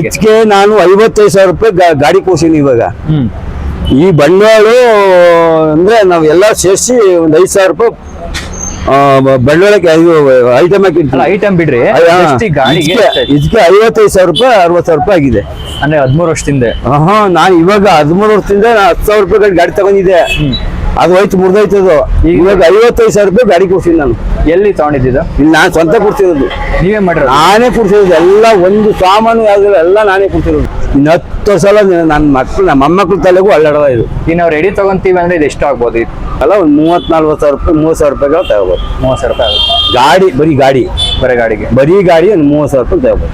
ನಾನು 55,000 ರೂಪಾಯಿ ಗಾಡಿ ಕೂರ್ಸಿನಿ. ಇವಾಗ ಈ ಬಂಡವಾಳ ಅಂದ್ರೆ ನಾವ್ ಎಲ್ಲ ಸೇರಿಸಿ ಒಂದು 5,000 ರೂಪಾಯಿ ಬಂಡವಾಳಕ್ಕೆ ಐಟಮ್ ಹಾಕಿರ್ತೀವಿ. ಐಟಮ್ ಬಿಡ್ರಿ, ಇದಕ್ಕೆ 55,000 ರೂಪಾಯಿ 60,000 ರೂಪಾಯಿ ಆಗಿದೆ. ಅಂದ್ರೆ 13 ವರ್ಷದಿಂದ. ನಾನು ಇವಾಗ 13 ವರ್ಷದಿಂದ 10,000 ರೂಪಾಯಿ ಗಾಡಿ ತಗೊಂಡಿದ್ದೆ. ಅದು ಹೋಯ್ತು, ಮುರಿದೋಯ್ತದು. ಇವಾಗ 55,000 ರೂಪಾಯಿ ಗಾಡಿ ಕೊಡ್ತೀನಿ ನಾನು. ಎಲ್ಲಿ ತಗೊಂಡಿದ್ದ? ಇಲ್ಲಿ ನಾನು ಸ್ವಂತ ಕೊಡ್ತಿರೋದು. ನೀವೇ ಮಾಡ್ರಿ? ನಾನೇ ಕೊಡ್ತಿರೋದು. ಎಲ್ಲ ಒಂದು ಸಾಮಾನು ಯಾವ್ದಿಲ್ಲ, ಎಲ್ಲ ನಾನೇ ಕೊಡ್ತಿರೋದು. 10 ಸಲ ನನ್ನ ಮಕ್ಕಳು, ನಮ್ಮ ಮೊಮ್ಮಕ್ಳ ತಲೆಗೂ ಅಳ್ಳಾಡೋದ ಇದು. ಈಗ ನಾವು ರೆಡಿ ತಗೊಂತೀವಿ ಅಂದ್ರೆ ಇದು ಎಷ್ಟು ಆಗ್ಬೋದು? ಅಲ್ಲ ಒಂದು 30-40,000 ರೂಪಾಯಿ, 30,000 ರೂಪಾಯಿಗಳು ತಗೋಬೋದು. 30,000 ರೂಪಾಯಿ ಆಗುತ್ತೆ ಗಾಡಿ, ಬರೀ ಗಾಡಿ ಒಂದು 30,000 ರೂಪಾಯಿ ತಗೋಬೋದು.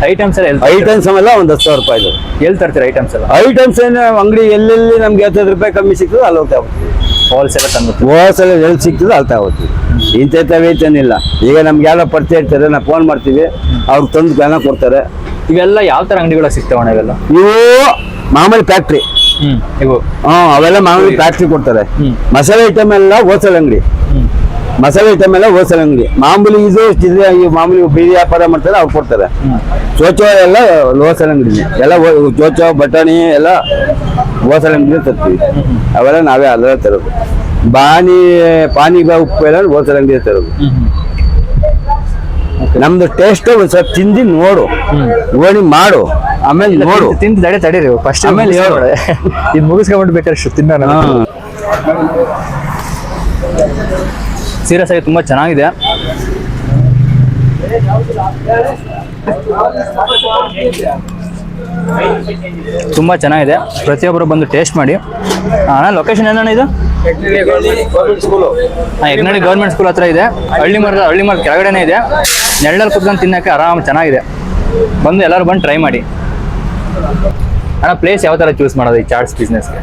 ಐಟಮ್ಸ್ ಎಲ್ಲ ಒಂದು 10,000 ರೂಪಾಯಿ. ಎಲ್ಲಿ ತರ್ತೀರ ಐಟಮ್ಸ್ ಎಲ್ಲ? ಐಟಮ್ಸ್ ಏನು ಅಂಗಡಿ ಎಲ್ಲೆಲ್ಲಿ ನಮ್ಗೆ 10 ರೂಪಾಯಿ ಕಮ್ಮಿ ಸಿಗ್ತದೆ ಅಲ್ಲಿ ಹೋಗ್ತಾ ಹೋಲ್ಸೇಲ್ ತಂದು ಹೋಲ್ಸೇಲ್ ಎಲ್ಲಿ ಸಿಗ್ತದೆ ಅಲ್ಲಿ ತಗೋತೀವಿ. ಇಂಥೇನಿಲ್ಲ. ಈಗ ನಮ್ಗೆ ಯಾರೋ ಪರಿಚಯ ಇರ್ತಾರೆ, ನಾವು ಫೋನ್ ಮಾಡ್ತೀವಿ, ಅವ್ರು ತಂದು ಜ್ಞಾನ ಕೊಡ್ತಾರೆ. ಇವೆಲ್ಲ ಯಾವ ತರ ಅಂಗಡಿಗಳು ಸಿಗ್ತಾವಣ ಇವೆಲ್ಲ? ಇವು ಮಾಮೂಲಿ ಫ್ಯಾಕ್ಟ್ರಿ. ಇವು ಅವೆಲ್ಲ ಮಾಮೂಲಿ ಫ್ಯಾಕ್ಟ್ರಿ ಕೊಡ್ತಾರೆ. ಮಸಾಲೆ ಐಟಮ್ ಎಲ್ಲ ಹೋಲ್ಸೇಲ್ ಅಂಗಡಿ. ಮಸಾಲೆ ಐಟಮ್ ಎಲ್ಲ ಹೋಲ್ಸೇಲ್ ಅಂಗಡಿ. ಮಾಮೂಲಿ ಮಾಮೂಲಿ ಬೀದಿ ವ್ಯಾಪಾರ ಮಾಡ್ತಾರೆ, ಅವ್ರು ಕೊಡ್ತಾರೆ. ಚೋಚೋ ಎಲ್ಲ ಹೋಲ್ಸೇಲ್ ಅಂಗಡಿ. ಎಲ್ಲ ಚೋಚೋ ಬಟಾಣಿ ಎಲ್ಲ ಹೋಲ್ಸೇಲ್ ಅಂಗಡಿ ತರ್ತೀವಿ. ಅವೆಲ್ಲ ನಾವೇ ಅಲ್ಲೇ ತರೋದು. ಪಾನಿಗೆ ಉಪ್ಪು ಎಲ್ಲ ಹೋಲ್ಸೇಲ್ ಅಂಗಡಿ ತರೋದು. ನಮ್ದು ಟೇಸ್ಟ್ ಒಂದ್ ಸ್ವಲ್ಪ ತಿಂದು ನೋಡು, ನೋಡಿ ಮಾಡು, ಆಮೇಲೆ ನೋಡು. ತಿಂದು ತಡೀರಿ ಫಸ್ಟ್, ಆಮೇಲೆ ಇದು ಮುಗಿಸ್ಕೊಂಡ್ಬಿಟ್ಟು ಬೇಕಾದ್ರೆ ತಿನ್ನೋಣ. ಸೀರಿಯಸ್ ಆಗಿ ತುಂಬಾ ಚೆನ್ನಾಗಿದೆ. ತುಂಬಾ ಚೆನ್ನಾಗಿದೆ, ಪ್ರತಿಯೊಬ್ಬರು ಬಂದು ಟೇಸ್ಟ್ ಮಾಡಿ. ಅಣ್ಣ ಲೊಕೇಶನ್ ಏನಣ್ಣ ಇದು? ಯಗ್ನಳ್ಳಿ ಗೌರ್ಮೆಂಟ್ ಸ್ಕೂಲ್ ಹತ್ರ ಇದೆ. ಹಳ್ಳಿ ಮರದ ಕೆಳಗಡೆನೇ ಇದೆ. ನೆರಳಲ್ಲಿ ಕುತ್ಕೊಂಡು ತಿನ್ನಕ್ಕೆ ಆರಾಮ್ ಚೆನ್ನಾಗಿದೆ. ಬಂದು ಎಲ್ಲರೂ ಬಂದು ಟ್ರೈ ಮಾಡಿ. ಅಣ್ಣ ಪ್ಲೇಸ್ ಯಾವ ತರ ಚೂಸ್ ಮಾಡೋದು ಈ ಚಾಟ್ಸ್ ಬಿಸ್ನೆಸ್ಗೆ?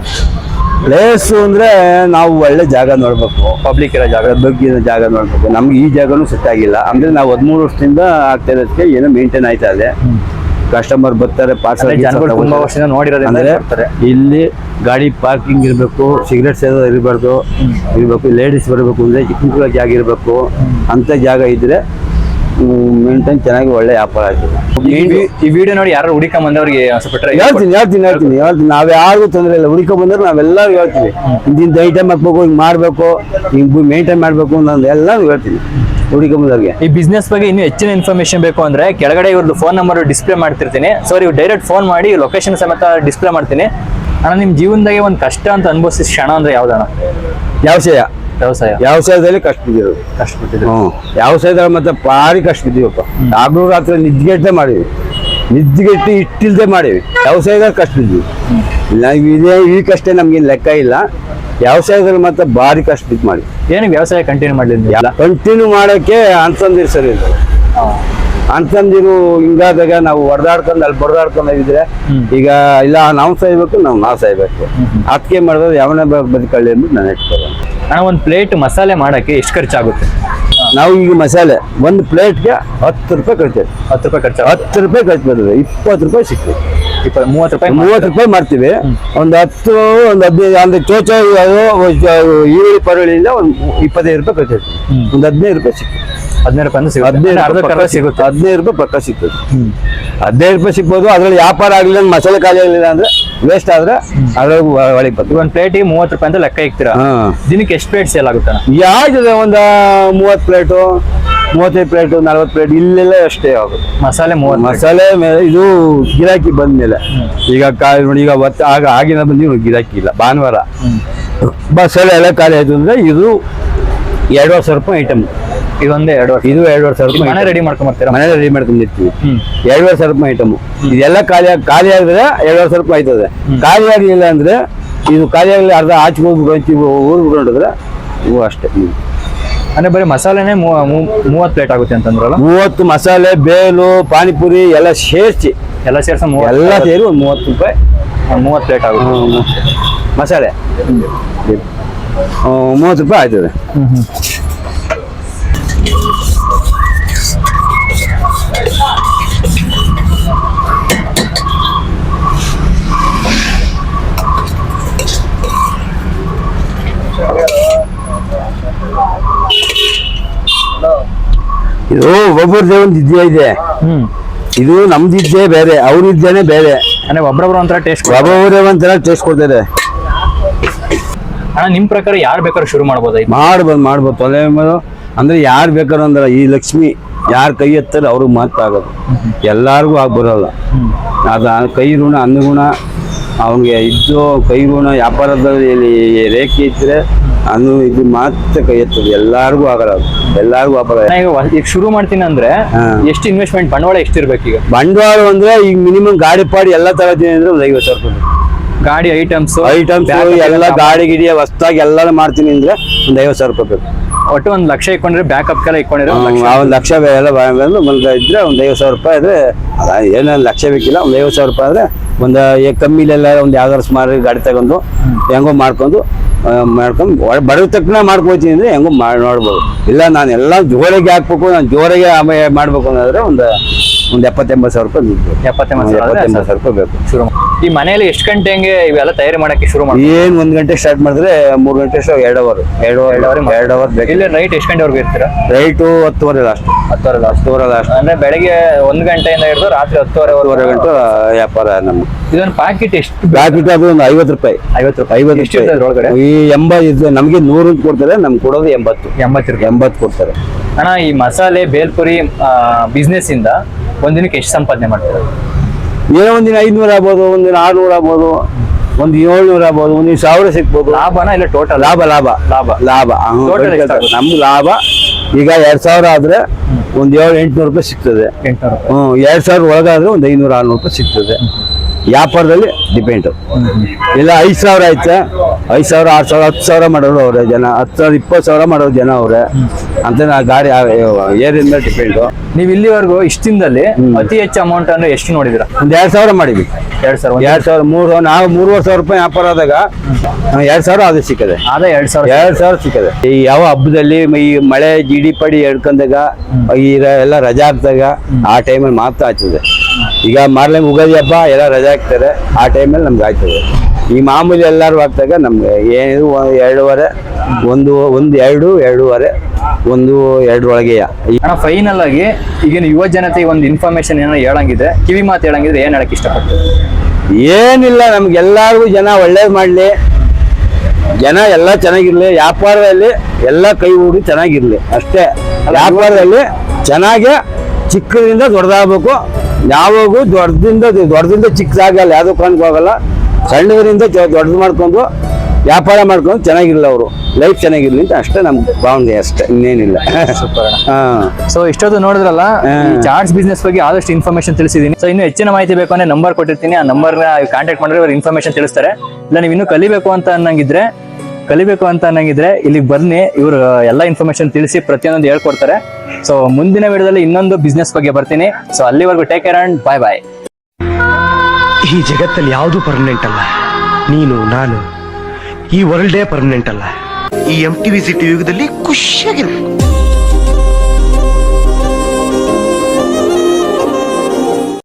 ಪ್ಲೇಸ್ ಅಂದ್ರೆ ನಾವು ಒಳ್ಳೆ ಜಾಗ ನೋಡ್ಬೇಕು, ಪಬ್ಲಿಕ್ ಇರೋ ಜಾಗ, ಬಗ್ಗಿನ ಜಾಗ ನೋಡ್ಬೇಕು. ನಮ್ಗೆ ಈ ಜಾಗನೂ ಸೆಟ್ ಆಗಿಲ್ಲ. ಅಂದ್ರೆ ನಾವು 13 ವರ್ಷದಿಂದ ಆಗ್ತಾ ಇರೋದಕ್ಕೆ ಏನೋ ಮೇಂಟೈನ್ ಆಯ್ತಾ ಇದೆ. ಕಸ್ಟಮರ್ ಬರ್ತಾರೆ, ಪಾರ್ಸಲ್ ತುಂಬಾ ವರ್ಷದಿಂದ ನೋಡಿರೋದ್ರೆ ಇಲ್ಲಿ ಗಾಡಿ ಪಾರ್ಕಿಂಗ್ ಇರಬೇಕು, ಸಿಗರೇಟ್ ಸೇದೋದು ಇರಬಾರ್ದು, ಲೇಡೀಸ್ ಬರಬೇಕು ಅಂದ್ರೆ ಚಿಕ್ಕ ಜಾಗ ಇರಬೇಕು. ಅಂತ ಜಾಗ ಇದ್ರೆ ಮೇಂಟೈನ್ ಚೆನ್ನಾಗಿ ಒಳ್ಳೆ ವ್ಯಾಪಾರ ಆಗ್ತದೆ. ಈ ವಿಡಿಯೋ ನೋಡಿ ಯಾರು ಹುಡುಕ ಬಂದವ್ರಿಗೆ ಸ್ವಲ್ಪ ಹೇಳ್ತೀನಿ. ನಾವ್ ಯಾರಿಗೂ ತೊಂದರೆ ಇಲ್ಲ. ಹುಡುಕ ಬಂದ್ರೆ ನಾವೆಲ್ಲರೂ ಹೇಳ್ತೀವಿ, ಇಂತಿಂತ ಐಟಮ್ ಹಾಕ್ಬೇಕು, ಹಿಂಗ್ ಮಾಡ್ಬೇಕು, ಹಿಂಗ್ ಮೇಂಟೈನ್ ಮಾಡ್ಬೇಕು ಅನ್ನೋದು ಎಲ್ಲರೂ ಹೇಳ್ತೀನಿ ಹುಡುಕ ಬಂದವ್ರಿಗೆ. ಈ ಬಿಸ್ನೆಸ್ ಬಗ್ಗೆ ಇನ್ನೂ ಹೆಚ್ಚಿನ ಇನ್ಫಾರ್ಮೇಶನ್ ಬೇಕು ಅಂದ್ರೆ ಕೆಳಗಡೆ ಇವ್ರದ್ದು ಫೋನ್ ನಂಬರ್ ಡಿಸ್ಪ್ಲೇ ಮಾಡ್ತಿರ್ತೀನಿ. ಸೊ ನೀವು ಡೈರೆಕ್ಟ್ ಫೋನ್ ಮಾಡಿ ಲೊಕೇಶನ್ ಸಮೇತ ಡಿಸ್ಪ್ಲೇ ಮಾಡ್ತೀನಿ. ಅಣ್ಣ ನಿಮ್ ಜೀವನದಾಗೆ ಒಂದು ಕಷ್ಟ ಅಂತ ಅನುಭವಿಸಿದ ಕ್ಷಣ ಅಂದ್ರೆ ಯಾವ್ದಣ್ಣ? ವ್ಯವಸಾಯದಲ್ಲಿ ಕಷ್ಟ ಬಿದ್ದಿದ್ರು. ವ್ಯವಸಾಯದಲ್ಲಿ ಮತ್ತೆ ಭಾರಿ ಕಷ್ಟ ಬಿದ್ದೀವಪ್ಪ. ಆಗ್ಲೂ ರಾತ್ರಿ ನಿದ್ಗೆಟ್ಟೆ ಮಾಡಿವಿ, ನಿದ್ಗೆಟ್ಟು ಇಟ್ಟಿಲ್ದೆ ಮಾಡಿವಿ. ವ್ಯವಸಾಯದಲ್ಲಿ ಕಷ್ಟ ಬಿದ್ವಿ. ಈ ಕಷ್ಟ ನಮ್ಗೇನು ಲೆಕ್ಕ ಇಲ್ಲ. ವ್ಯವಸಾಯದಲ್ಲಿ ಮತ್ತೆ ಭಾರಿ ಕಷ್ಟ ಬಿದ್ದು ಮಾಡಿ. ಏನಕ್ಕೆ ವ್ಯವಸಾಯ ಕಂಟಿನ್ಯೂ ಮಾಡಲಿಲ್ಲ? ಕಂಟಿನ್ಯೂ ಮಾಡೋಕ್ಕೆ ಅಂತಂದಿರು ಸರಿ ಇಲ್ಲ. ಅಂತಂದಿರು ಹಿಂಗಾದಾಗ ನಾವು ಹೊಡೆದಾಡ್ಕೊಂಡು ಅಲ್ಲಿ ಬಡ್ದಾಡ್ಕೊಂಡು ಹೋಗಿದ್ರೆ ಈಗ ಇಲ್ಲ ನಾವು ಸಾಯ್ಬೇಕು, ನಾವು ಸಾಯ್ಬೇಕು. ಅದಕ್ಕೆ ಮಾಡಿದ್ರೆ ಯಾವನೇ ಬದುಕಳ್ಳಿ ಅಂದ್ಬಿಟ್ಟು ನಾನು ಇಟ್ಕೊಳ್ಳೋಣ. ಅಣ್ಣ ಒಂದು ಪ್ಲೇಟ್ ಮಸಾಲೆ ಮಾಡಕ್ಕೆ ಎಷ್ಟು ಖರ್ಚಾಗುತ್ತೆ? ನಾವು ಈಗ ಮಸಾಲೆ ಒಂದು ಪ್ಲೇಟ್ಗೆ 10 ರೂಪಾಯಿ ಖರ್ಚು. 10 ರೂಪಾಯಿ ಖರ್ಚು? 10 ರೂಪಾಯಿ ಖರ್ಚು ಬರ್ತದೆ. 20 ರೂಪಾಯಿ ಸಿಗ್ತದೆ. 30 ರೂಪಾಯಿ ಮಾಡ್ತೀವಿ. ಒಂದು 10, ಒಂದು 15 ಅಂದ್ರೆ ಚೋಚ ಈರುಳ್ಳಿ ಪರಳಿಯಿಂದ ಒಂದು 25 ರೂಪಾಯಿ ಖರ್ಚು. ಒಂದು 15 ರೂಪಾಯಿ ಸಿಗ್ತದೆ. 15 ರೂಪಾಯಿ ಸಿಗುತ್ತೆ. 15 ರೂಪಾಯಿ ಪಕ್ಕ ಸಿಗ್ತದೆ. 15 ರೂಪಾಯಿ ಸಿಗ್ಬೋದು. ಅದ್ರಲ್ಲಿ ವ್ಯಾಪಾರ ಆಗ್ಲಿಲ್ಲ, ಮಸಾಲೆ ಖಾಲಿ ಆಗಲಿಲ್ಲ ಅಂದ್ರೆ ವೇಸ್ಟ್ ಆದ್ರೆ ಅದ್ರಲ್ಲಿ ಒಳಗೆ ಬರ್ತದೆ. ಒಂದು ಪ್ಲೇಟಿಗೆ 30 ರೂಪಾಯಿ ಅಂತ ಲೆಕ್ಕ ಇಕ್ತೀರಾ? ದಿನಕ್ಕೆ ಎಷ್ಟು ಪ್ಲೇಟ್ ಸೇಲ್ ಆಗುತ್ತೆ? ಯಾವ್ದಿದೆ ಒಂದು 30 ಪ್ಲೇಟು, 35 ಪ್ಲೇಟು, 40 ಪ್ಲೇಟ್ ಇಲ್ಲೆಲ್ಲ ಅಷ್ಟೇ ಆಗುತ್ತೆ. ಮಸಾಲೆ ಮೇಲೆ ಇದು ಗಿರಾಕಿ ಬಂದ್ಮೇಲೆ ಈಗ ನೋಡಿ, ಈಗ ಆಗಿನ ಬಂದು ಗಿರಾಕಿ ಇಲ್ಲ. ಭಾನುವಾರ ಮಸಾಲೆ ಎಲ್ಲ ಖಾಲಿ ಆಯ್ತು ಅಂದ್ರೆ ಇದು 2,500 ರೂಪಾಯಿ ಐಟಮ್. ಇದೊಂದೇ 2,500 ರೂಪಾಯಿ ಮನೆ ರೆಡಿ ಮಾಡ್ಕೊಂಡ್ಬರ್ತೀರಾ? ಮನೆ ರೆಡಿ ಮಾಡ್ಕೊಂಡಿರ್ತೀವಿ. 2,500 ರೂಪಾಯಿ ಐಟಮ್. ಇದೆಲ್ಲ ಖಾಲಿ ಆಗಿದ್ರೆ 2,500 ರೂಪಾಯಿ ಆಯ್ತದೆ. ಖಾಲಿ ಆಗಲಿಲ್ಲ ಅಂದ್ರೆ ಇದು ಖಾಲಿ ಆಗಲಿ ಅರ್ಧ ಆಚೆ ಹೋಗ್ಬಿಟ್ಟು ಊರ್ ಬಿಟ್ಕೊಂಡ್ರೆ ಇವು ಅಷ್ಟೇ. ಅಂದ್ರೆ ಬರೀ ಮಸಾಲೆನೇ 30 ಪ್ಲೇಟ್ ಆಗುತ್ತೆ ಅಂತಂದ್ರಲ್ಲ? 30 ಮಸಾಲೆ, ಬೇಲು, ಪಾನಿಪುರಿ ಎಲ್ಲ ಸೇರಿಸಿ ಎಲ್ಲ ಸೇರಿ ಒಂದು 30 ರೂಪಾಯಿ 30 ಪ್ಲೇಟ್ ಆಗುತ್ತೆ. ಮಸಾಲೆ 30 ರೂಪಾಯಿ ಆಯ್ತದೆ. ಇದು ಒಬ್ಬರದೇ ಒಂದು ಇದ್ದೇ ಇದೆ. ಇದು ನಮ್ದಿದ್ದೇ ಬೇರೆ, ಅವ್ರಿದ್ದೇನೆ ಬೇರೆ. ಅಂದ್ರೆ ಒಬ್ಬೊಬ್ರು ಒಂಥರ ಟೇಸ್ಟ್, ಒಬ್ಬೊಬ್ಬರೇ ಒಂಥರ ಟೇಸ್ಟ್ ಕೊಡ್ತಾರೆ. ಅಣ್ಣ ನಿಮ್ ಪ್ರಕಾರ ಯಾರು ಬೇಕಾದ್ರೂ ಶುರು ಮಾಡ್ಬೋದು? ಮಾಡ್ಬೋದು ತೊಲೆ ಅಂದ್ರೆ ಯಾರು ಬೇಕಾದ್ರು ಅಂದ್ರೆ ಈ ಲಕ್ಷ್ಮಿ ಯಾರು ಕೈ ಎತ್ತಾರೆ ಅವ್ರಿಗೆ ಮಾತ್ರ ಆಗೋದು. ಎಲ್ಲಾರ್ಗು ಬರೋಲ್ಲ. ಅದ ಕೈ ಋಣ ಅನ್ನಗುಣ ಅವನಿಗೆ ಇದ್ದು, ಕೈ ಋಣ ವ್ಯಾಪಾರದಲ್ಲಿ ರೇಖೆ ಇದ್ರೆ ಅನ್ನು ಇದು ಮಾತ್ರ ಕೈ ಎತ್ತದು. ಎಲ್ಲಾರ್ಗು ಆಗಲ್ಲ, ಎಲ್ಲಾರ್ಗು ವ್ಯಾಪಾರ. ಈಗ ಶುರು ಮಾಡ್ತೀನಿ ಅಂದ್ರೆ ಎಷ್ಟು ಇನ್ವೆಸ್ಟ್ಮೆಂಟ್, ಬಂಡವಾಳ ಎಷ್ಟಿರ್ಬೇಕು? ಈಗ ಬಂಡವಾಳ ಅಂದ್ರೆ ಈಗ ಮಿನಿಮಮ್ ಗಾಡಿ ಪಾಡಿ ಎಲ್ಲ ತಗೋತೀನಿ ಅಂದ್ರೆ ಒಂದು 50,000 ರೂಪಾಯಿ. ಗಾಡಿ ಐಟಮ್ಸ್ ಎಲ್ಲ ಗಾಡಿ ಗಿಡಿ ಹೊಸ್ತಾಗಿ ಎಲ್ಲ ಮಾಡ್ತೀನಿ ಅಂದ್ರೆ ಒಂದು 50,000 ರೂಪಾಯಿ ಬೇಕು. ಒಟ್ಟು 1 ಲಕ್ಷ ಇಟ್ಕೊಂಡ್ರೆ ಬ್ಯಾಕಪ್ ಕೆಲ ಇಟ್ಕೊಂಡಿರೋ 1 ಲಕ್ಷ ಎಲ್ಲ ಇದ್ರೆ ಒಂದು 50,000 ರೂಪಾಯಿ ಆದ್ರೆ ಏನೋ 1 ಲಕ್ಷ ಬೇಕಿಲ್ಲ. ಒಂದು 50,000 ರೂಪಾಯಿ ಆದ್ರೆ ಒಂದು ಕಮ್ಮಿಲೆಲ್ಲ ಒಂದು ಯಾವ್ದಾದ್ರು ಸ್ಮಾರ್ಟ್ ಗಾಡಿ ತಗೊಂಡು ಹೆಂಗೋ ಮಾಡ್ಕೊಂಡು ಮಾಡ್ಕೊಂಡು ಬರೋ ತಕ್ಷಣ ಮಾಡ್ಕೋತೀನಿ ಅಂದ್ರೆ ಹೆಂಗೋ ನೋಡ್ಬೋದು. ಇಲ್ಲ ನಾನು ಎಲ್ಲ ಜೋರಾಗಿ ಹಾಕ್ಬೇಕು, ನಾನು ಜೋರಾಗಿ ಆಮೇಲೆ ಮಾಡ್ಬೇಕು ಅನ್ನೋದ್ರೆ ಒಂದು 70-80 ಸಾವಿರ ರೂಪಾಯಿ ಬೇಕು. 70-80 ಸಾವಿರ ರೂಪಾಯಿ ಬೇಕು. ಶುರು ಈ ಮನೆಯಲ್ಲಿ ಎಷ್ಟು ಗಂಟೆ ಹಂಗೆ ಇವೆಲ್ಲ ತಯಾರಿ ಮಾಡಕ್ಕೆ ಶುರು ಮಾಡಿ? ಏನ್ 1 ಗಂಟೆ ಸ್ಟಾರ್ಟ್ ಮಾಡಿದ್ರೆ 3 ಗಂಟೆ 2 ಅವರ್ ಬೇಕು. ಇಲ್ಲಿ ನೈಟ್ ಎಷ್ಟು ಗಂಟೆವರೆಗೂ ಇರ್ತೀರಾ? Right 10:30 last. 10:30 ಲಾಸ್ಟ್ ಅಂದ್ರೆ ಬೆಳಗ್ಗೆ 1 ಗಂಟೆಯಿಂದ ಹಿಡಿದು ರಾತ್ರಿ 10:30 ಗಂಟೆ ವ್ಯಾಪಾರ ನಮ್ಗೆ. ಇದೊಂದು ಪ್ಯಾಕೆಟ್ ಎಷ್ಟು? ಪ್ಯಾಕೆಟ್ ಅದು ಒಂದು 50 ರೂಪಾಯಿ. 50 ರೂಪಾಯಿ. ಎಷ್ಟು ಇರ್ತದೆ ಅದ್ರೊಳಗಡೆ? ಈ 80 ನಮ್ಗೆ 100 ಅಂತ ಕೊಡ್ತಾರೆ, ನಮ್ಗೆ ಕೊಡೋದು 80 ರೂಪಾಯಿ. 80 ಕೊಡ್ತಾರೆ. ಅಣ್ಣ, ಈ ಮಸಾಲೆ ಬೇಲ್ಪುರಿ ಬಿಸ್ನೆಸ್ ಇಂದ ಒಂದಿನಕ್ಕೆ ಎಷ್ಟು ಸಂಪಾದನೆ ಮಾಡ್ತೀರಾ? ಏನೋ ಒಂದಿನ 500 ಆಗ್ಬೋದು, ಒಂದಿನ 600 ಆಗ್ಬೋದು, ಒಂದು 700 ಆಗ್ಬೋದು, ಒಂದು 1000 ಸಿಗ್ಬೋದು. ಲಾಭನ ಇಲ್ಲ ಟೋಟಲ್? ಲಾಭ ಲಾಭ ಲಾಭ ಲಾಭ Total ಎಷ್ಟಾಗುತ್ತೆ? ನಮ್ಗೆ ಲಾಭ ಈಗ 2000 ಆದ್ರೆ ಒಂದು 700-800 ರೂಪಾಯಿ ಸಿಗ್ತದೆ. 800 ರೂಪಾಯಿ. 2000 ಒಳಗಾದ್ರೆ ಒಂದು 500-600 ರೂಪಾಯಿ ಸಿಗ್ತದೆ. ವ್ಯಾಪಾರದಲ್ಲಿ ಡಿಪೆಂಡ್. ಇಲ್ಲ 5000 ಆಯ್ತಾ, 5000, 6000, 10,000 ಮಾಡೋರು ಅವ್ರೆ ಜನ, 10,000, 20,000 ಮಾಡೋರು ಜನ ಅವ್ರೆ ಅಂತ. ನಾ ಗಾಡಿ ಏರಿಯದ ಮೇಲೆ ಡಿಪೆಂಡು. ನೀವು ಇಲ್ಲಿವರೆಗೂ ಇಷ್ಟಿಂದಲ್ಲಿ ಅತಿ ಹೆಚ್ಚು ಅಮೌಂಟ್ ಅಂದ್ರೆ ಎಷ್ಟು ನೋಡಿದಿರಾ? ಒಂದು 2,000 ಮಾಡಿದ್ವಿ. 2,000. ನಾವು 3,500 ರೂಪಾಯಿ ವ್ಯಾಪಾರ ಆದಾಗ 2,000 ಅದು ಸಿಕ್ಕದೆ. ಆದ 2,000 ಸಿಕ್ಕದೆ. ಈ ಯಾವ ಹಬ್ಬದಲ್ಲಿ ಈ ಮಳೆ ಜಿಡಿ ಪಡಿ ಹೇಳ್ಕೊಂಡಾಗ ಈ ಎಲ್ಲ ರಜಾ ಹಾಕ್ದಾಗ ಆ ಟೈಮಲ್ಲಿ ಮಾತ್ರ ಆಗ್ತದೆ. ಈಗ ಮಾರ್ಲೆ ಉಗಾದಿ ಹಬ್ಬ ಎಲ್ಲ ರಜಾ ಹಾಕ್ತಾರೆ, ಆ ಟೈಮಲ್ಲಿ ನಮ್ಗೆ ಆಗ್ತದೆ. ಈ ಮಾಮೂಲಿ ಎಲ್ಲರೂ ಹಾಕ್ದಾಗ ನಮ್ಗೆ ಏನಿದು 2.5, 2.5, 2 ಒಳಗೆ. ಅಣ್ಣ, ಫೈನಲ್ ಆಗಿ ಈಗಿನ ಯುವ ಜನತೆ ಒಂದು ಇನ್ಫಾರ್ಮೇಶನ್ ಏನೋ ಹೇಳಂಗಿದ್ರೆ, ಕಿವಿ ಮಾತು ಹೇಳಂಗಿದ್ರೆ ಏನ್ ಹೇಳಕ್ ಇಷ್ಟಪಡ್ತೀವಿ? ಏನಿಲ್ಲ, ನಮ್ಗೆಲ್ಲರಿಗೂ ಜನ ಒಳ್ಳೇದು ಮಾಡಲಿ, ಜನ ಎಲ್ಲ ಚೆನ್ನಾಗಿರ್ಲಿ, ವ್ಯಾಪಾರದಲ್ಲಿ ಎಲ್ಲ ಕೈ ಹೂಡಿ ಚೆನ್ನಾಗಿರ್ಲಿ ಅಷ್ಟೇ. ವ್ಯಾಪಾರದಲ್ಲಿ ಚೆನ್ನಾಗಿ ಚಿಕ್ಕದಿಂದ ದೊಡ್ಡದಾಗಬೇಕು. ಯಾವಾಗೂ ದೊಡ್ಡದಿಂದ ಚಿಕ್ಕದಾಗಲ್ಲ, ಯಾವುದೋ ಕಾರಣಕ್ಕೂ ಆಗಲ್ಲ. ಸಣ್ಣದರಿಂದ ದೊಡ್ಡದು ಮಾಡ್ಕೊಂಡು ವ್ಯಾಪಾರ ಮಾಡ್ಕೊಂಡು ಚೆನ್ನಾಗಿರ್ಲಿ, ಅವರು ಲೈಫ್ ಚೆನ್ನಾಗಿರ್ಲಿ ಅಂತ ಅಷ್ಟೇ ನಮ್ಗೆ ಭಾವನೆ, ಅಷ್ಟೇ, ಇನ್ನೇನಿಲ್ಲ. ಸೊ ಇಷ್ಟೊತ್ತು ನೋಡಿದ್ರಲ್ಲ, ಚಾಟ್ಸ್ ಬಿಸ್ನೆಸ್ ಬಗ್ಗೆ ಆದಷ್ಟು ಇನ್ಫಾರ್ಮೇಶನ್ ತಿಳಿಸಿದೀನಿ. ಸೊ ಇನ್ನು ಹೆಚ್ಚಿನ ಮಾಹಿತಿ ಬೇಕು ಅಂದ್ರೆ ನಂಬರ್ ಕೊಟ್ಟಿರ್ತೀನಿ, ಆ ನಂಬರ್ನ ಕಾಂಟ್ಯಾಕ್ಟ್ ಮಾಡಿದ್ರೆ ಇವ್ರು ಇನ್ಫಾರ್ಮೇಶನ್ ತಿಳಿಸ್ತಾರೆ. ಇಲ್ಲ ನೀವು ಇನ್ನೂ ಕಲಿಬೇಕು ಅಂತ ಅನ್ನಂಗಿದ್ರೆ ಇಲ್ಲಿಗೆ ಬನ್ನಿ, ಇವರು ಎಲ್ಲ ಇನ್ಫಾರ್ಮೇಶನ್ ತಿಳಿಸಿ ಪ್ರತಿಯೊಂದು ಹೇಳ್ಕೊಡ್ತಾರೆ. ಸೊ ಮುಂದಿನ ವಿಡಿಯೋದಲ್ಲಿ ಇನ್ನೊಂದು ಬಿಸ್ನೆಸ್ ಬಗ್ಗೆ ಬರ್ತೀನಿ. ಸೊ ಅಲ್ಲಿವರೆಗೂ ಟೇಕ್ ಕೇರ್ ಅಂಡ್ ಬಾಯ್ ಬಾಯ್. ಈ ಜಗತ್ತಲ್ಲಿ ಯಾವುದು ಪರ್ಮನೆಂಟ್ ಅಲ್ಲ. ನೀನು, ನಾನು, ಈ ವರ್ಲ್ಡೇ ಪರ್ಮನೆಂಟ್ ಅಲ್ಲ. ಈ MTV ಸಿಟಿ ಯುಗದಲ್ಲಿ ಖುಷಿಯಾಗಿರ್ಬೇಕು.